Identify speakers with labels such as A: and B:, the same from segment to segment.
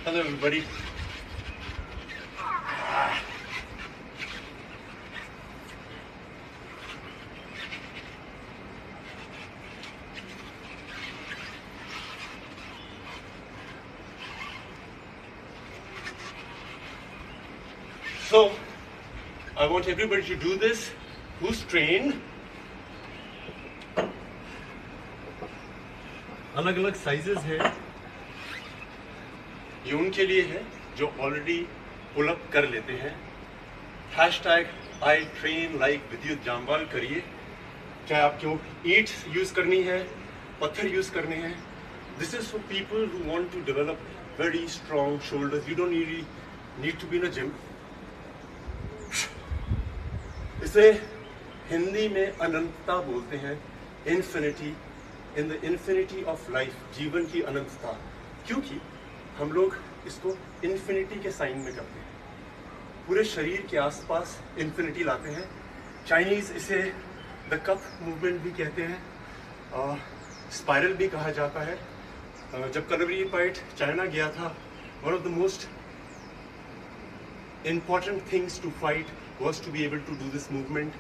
A: Hello everybody. So, I want everybody to do this who's trained. अलग अलग sizes है, ये उनके लिए है जो ऑलरेडी पुल अप कर लेते हैं। हैशटैग आई ट्रेन लाइक विद्युत जामवाल करिए, चाहे आपको ईंट्स यूज करनी है, पत्थर यूज करने हैं। This is for people who want to develop very strong shoulders. You don't need to be in a gym. इसे हिंदी में अनंतता बोलते हैं, infinity, in the infinity of life, जीवन की अनंतता। क्योंकि हम लोग इसको इन्फिनिटी के साइन में करते हैं, पूरे शरीर के आसपास इन्फिनिटी लाते हैं। चाइनीज इसे द कप मूवमेंट भी कहते हैं, स्पाइरल भी कहा जाता है। जब कलवरी फाइट चाइना गया था, one of the most important things to fight was to be able to do this movement.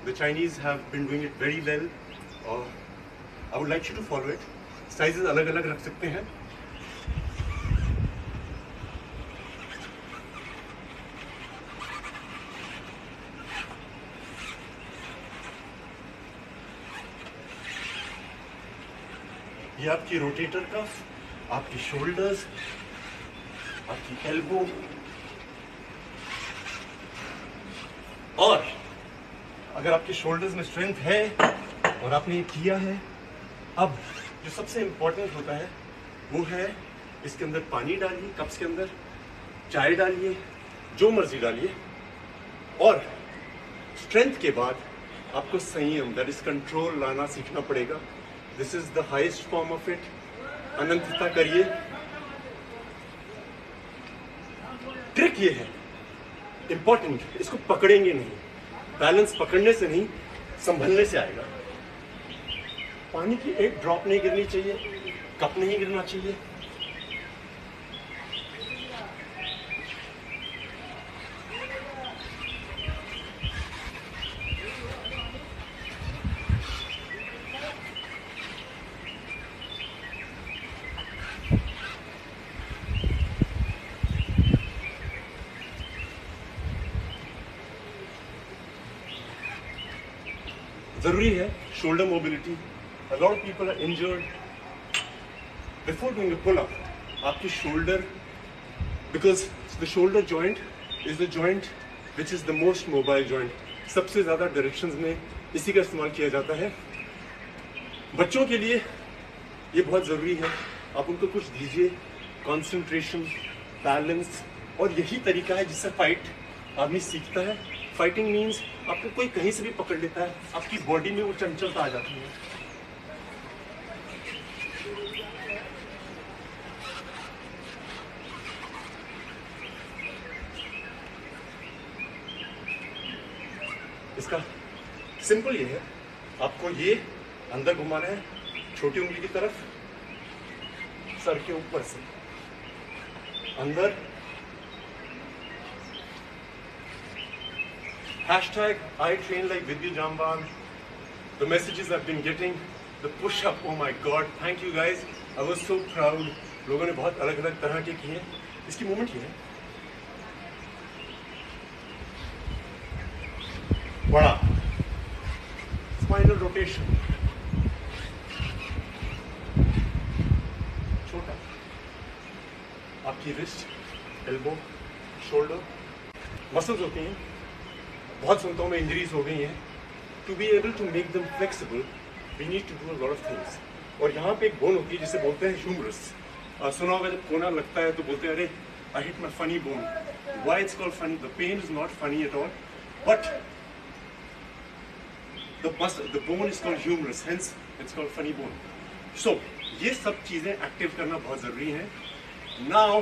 A: The Chinese have been doing it very well. I would like you to follow it. Sizes अलग अलग रख सकते हैं। ये आपकी rotator cuff, आपकी shoulders, आपकी elbow, और अगर आपके शोल्डर्स में स्ट्रेंथ है और आपने ये किया है, अब जो सबसे इंपॉर्टेंट होता है वो है इसके अंदर पानी डालिए, कप्स के अंदर चाय डालिए, जो मर्जी डालिए, और स्ट्रेंथ के बाद आपको संयम, दैट इज कंट्रोल, लाना सीखना पड़ेगा। This is the highest form of it. अनंतता करिए। ट्रिक ये है इंपॉर्टेंट, इसको पकड़ेंगे नहीं, बैलेंस पकड़ने से नहीं, संभलने से आएगा। पानी की एक ड्रॉप नहीं गिरनी चाहिए, कप नहीं गिरना चाहिए। जरूरी है shoulder mobility. A lot of people are injured before doing a pull-up. आपकी shoulder, because the shoulder joint is the joint which is the most mobile joint. सबसे ज़्यादा डायरेक्शंस में इसी का इस्तेमाल किया जाता है। बच्चों के लिए ये बहुत ज़रूरी है, आप उनको कुछ दीजिए, कंसंट्रेशन, बैलेंस, और यही तरीका है जिससे फाइट आदमी सीखता है। फाइटिंग मीन्स आपको कोई कहीं से भी पकड़ लेता है, आपकी बॉडी में वो चंचलता आ जाती है। इसका सिंपल ये है, आपको ये अंदर घुमाना है, छोटी उंगली की तरफ, सर के ऊपर से अंदर। Hashtag I train like Vidya Jamwal. The messages I've been getting, the push-up, oh my God, thank you guys. I was so proud. लोगों ने बहुत अलग अलग तरह के किए। इसकी मूवमेंट ये है, बड़ा स्पाइनल रोटेशन, छोटा, आपकी रिस्ट, एल्बो, शोल्डर, मसल्स होती हैं। बहुत सुनता में इंजरीज हो गई हैं। To be able to make them flexible we need to do a lot of things. और यहाँ पे एक बोन होती है जिसे बोलते हैं ह्यूमरस। सुना होगा जब कोना लगता है तो बोलते हैं अरे I hit my funny bone. Why it's called funny? The pain is not funny at all, but the bone is called humerus, hence it's called funny bone. So ये सब चीज़ें एक्टिव करना बहुत ज़रूरी है। Now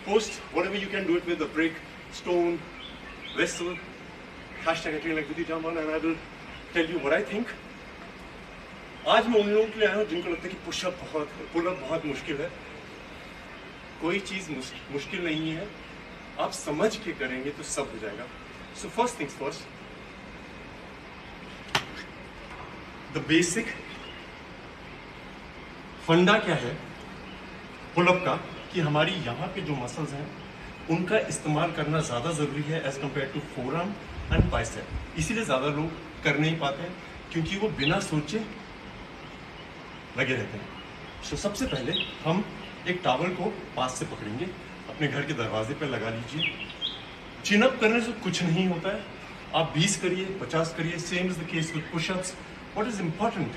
A: post whatever you can do it with a brick, stone, vessel, hashtag I train like Vidya Jamwal, and I will tell you what I think. आज मैं उन लोगों के लिए आया हूँ जिनको लगता है कि पुल अप बहुत मुश्किल है। कोई चीज मुश्किल नहीं है, आप समझ के करेंगे तो सब हो जाएगा। So first things first, the basic फंडा क्या है पुलअप का, कि हमारी यहाँ पे जो मसल्स हैं उनका इस्तेमाल करना ज़्यादा ज़रूरी है as compare to forearm and bicep. इसीलिए ज़्यादा लोग कर नहीं पाते हैं क्योंकि वो बिना सोचे लगे रहते हैं। तो सबसे पहले हम एक टॉवल को पास से पकड़ेंगे, अपने घर के दरवाजे पर लगा लीजिए। चिनअप करने से कुछ नहीं होता है, आप 20 करिए, 50 करिए, same is the case with pushups. What is important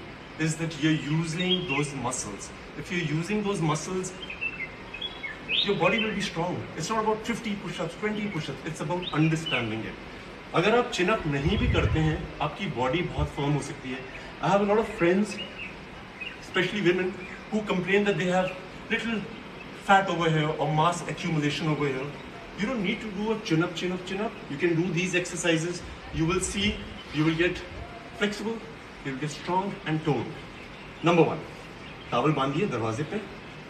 A: is that you're using those muscles. If you're using those muscles, your body will be strong. It's not about 50 push-ups, 20 push-ups. It's about understanding it. अगर आप chin up नहीं भी करते हैं, आपकी body बहुत firm हो सकती है. I have a lot of friends, especially women, who complain that they have little fat over here or mass accumulation over here. You don't need to do a chin up, chin up, chin up. You can do these exercises. You will see, you will get flexible. You'll get strong and toned. Number 1, towel बांधिए दरवाजे पे,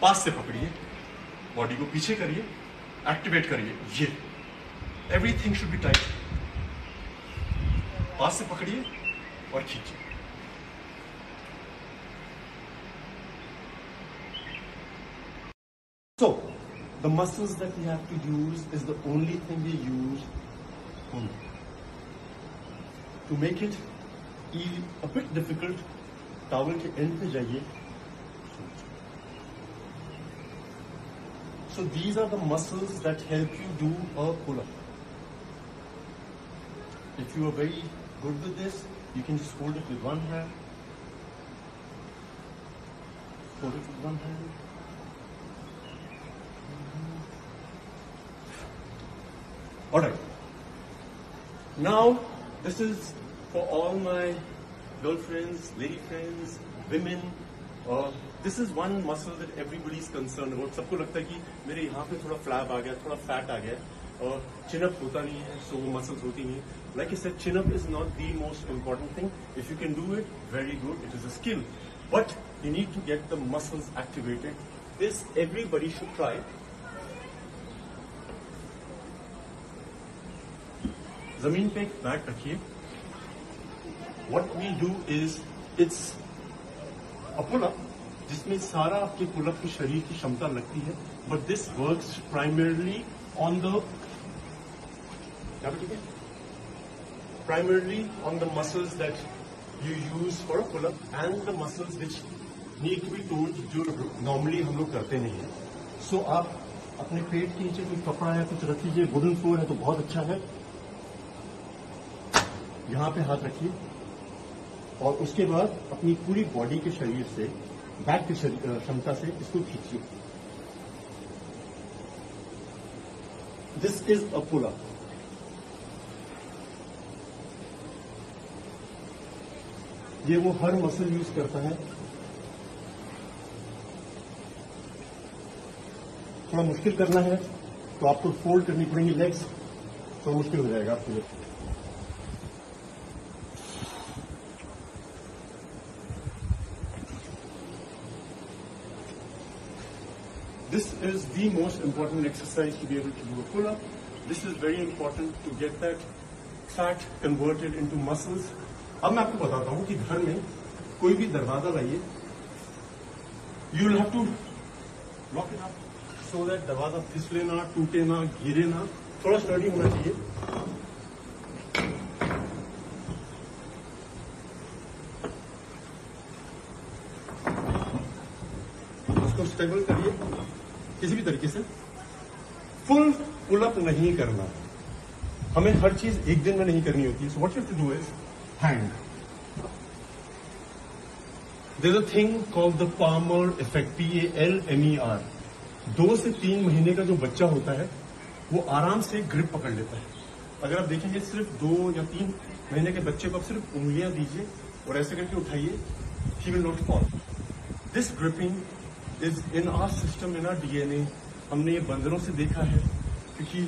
A: पास से पकड़िए, body को पीछे करिए, activate करिए, ये everything should be tight. पास से पकड़िए और खींचिए। So, the muscles that we have to use is the only thing we use only. To make it a bit difficult, towel के एंड पे जाइए। So these are the muscles that help you do a pull-up. If you are very good with this, you can just hold it with one hand. Hold it with one hand. All right. Now, this is for all my girlfriends, lady friends, women. This is one muscle that everybody is concerned about. सबको लगता है कि मेरे यहाँ पे थोड़ा flap आ गया, थोड़ा फैट आ गया, और चिनअप होता नहीं है, so वो मसल्स होती नहीं है। Like I said, chin-up is not the most important thing. If you can do it, very good. It is a skill, but you need to get the muscles activated. This everybody should try. जमीन पे एक mat रखिए। What we do is it's a pull-up जिसमें सारा आपके pull-up की शरीर की क्षमता लगती है, but this works primarily on the muscles that you use for a pull-up and the muscles which need to be toned, जो normally हम लोग करते नहीं हैं। So आप अपने पेट के नीचे कोई कपड़ा या कुछ रख लीजिए, वुडन फ्लोर है तो बहुत अच्छा है। यहाँ पे हाथ रखिए और उसके बाद अपनी पूरी बॉडी के शरीर से, बैक की क्षमता से इसको खींचिए। This is a pull up. ये वो हर मसल यूज करता है। थोड़ा मुश्किल करना है तो आपको फोल्ड करनी पड़ेंगी लेग्स, तो मुश्किल हो जाएगा आपके लिए। This is the most important exercise to be able to do a pull-up. This is very important to get that fat converted into muscles. अब मैं आपको बताता हूँ कि घर में कोई भी दरवाजा लाइए, you will have to lock it up so that दरवाजा फिसले ना, टूटे ना, गिरे ना, थोड़ा स्टडी होना चाहिए। उसको स्टेबल करिए किसी भी तरीके से। फुल पुल-अप नहीं करना, हमें हर चीज एक दिन में नहीं करनी होती है। So what you have to do is hand. There is a thing called the Palmer effect, PALMER। 2 से 3 महीने का जो बच्चा होता है वो आराम से ग्रिप पकड़ लेता है। अगर आप देखेंगे सिर्फ 2 या 3 महीने के बच्चे को आप सिर्फ उंगलियां दीजिए और ऐसे करके उठाइए, he will not fall. This gripping is in our system, in our DNA। हमने ये बंदरों से देखा है, क्योंकि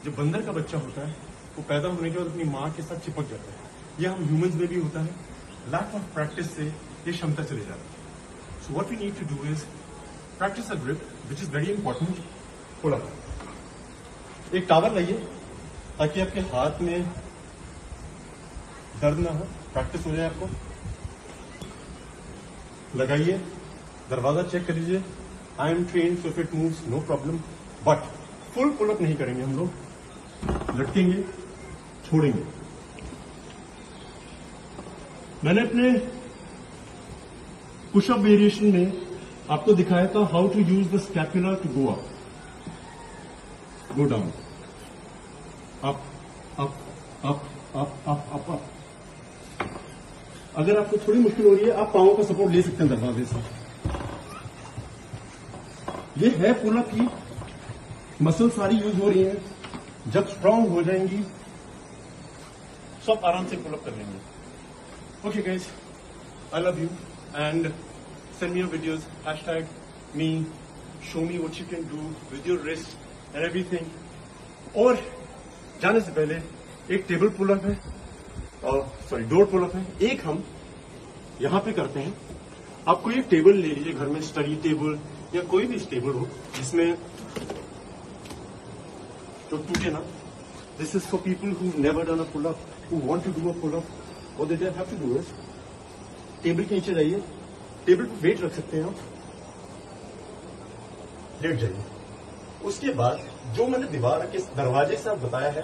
A: जब बंदर का बच्चा होता है वो पैदा होने के बाद अपनी माँ के साथ चिपक जाता है। ये हम ह्यूमंस में भी होता है। लैक ऑफ प्रैक्टिस से ये क्षमता चली जाती है। So what we need to do is practice a grip, which is very important. Pull up. एक टावल लाइए ताकि आपके हाथ में दर्द ना हो, प्रैक्टिस हो जाए आपको। लगाइए, दरवाजा चेक कर लीजिए। I am train so if it moves no problem, but full pull up नहीं करेंगे हम लोग। लटकेंगे, छोड़ेंगे। मैंने अपने पुशअप वेरिएशन में आपको दिखाया था how to use the scapula to go up, go down, up up up up up up up. अगर आपको थोड़ी मुश्किल हो रही है, आप पांवों का सपोर्ट ले सकते हैं दरवाजे से। ये है पुल अप की मसल सारी यूज हो रही है। जब स्ट्रांग हो जाएंगी सब आराम से पुल अप कर लेंगे। Okay guys, I love you and send me your videos, #me, show me what you can do with your wrist and everything. और जाने से पहले एक टेबल पुल अप है और डोर पुल अप है, एक हम यहां पे करते हैं। आप कोई एक टेबल ले लीजिए घर में, स्टडी टेबल या कोई भी टेबल हो जिसमें जो टूटे ना। This is for people who never done a pull up, who want to do a pull up. What they have to do is table के नीचे जाइए, टेबल पर वेट रख सकते हैं आप, लेट जाइए। उसके बाद जो मैंने दीवार के दरवाजे से आप बताया है,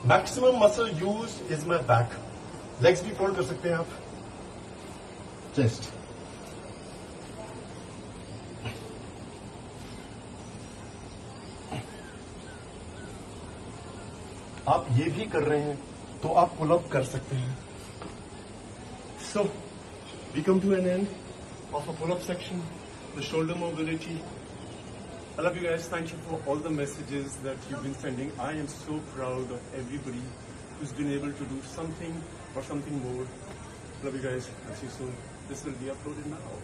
A: maximum muscle use is my back. Legs भी फोल्ड कर सकते हैं आप, चेस्ट। आप ये भी कर रहे हैं तो आप पुल अप कर सकते हैं। So we come to an end of a pull up section, the shoulder mobility. I love you guys. Thank you for all the messages that you've been sending. I am so proud of everybody who's been able to do something or something more. Love you guys. I'll see you soon. This will be uploaded now.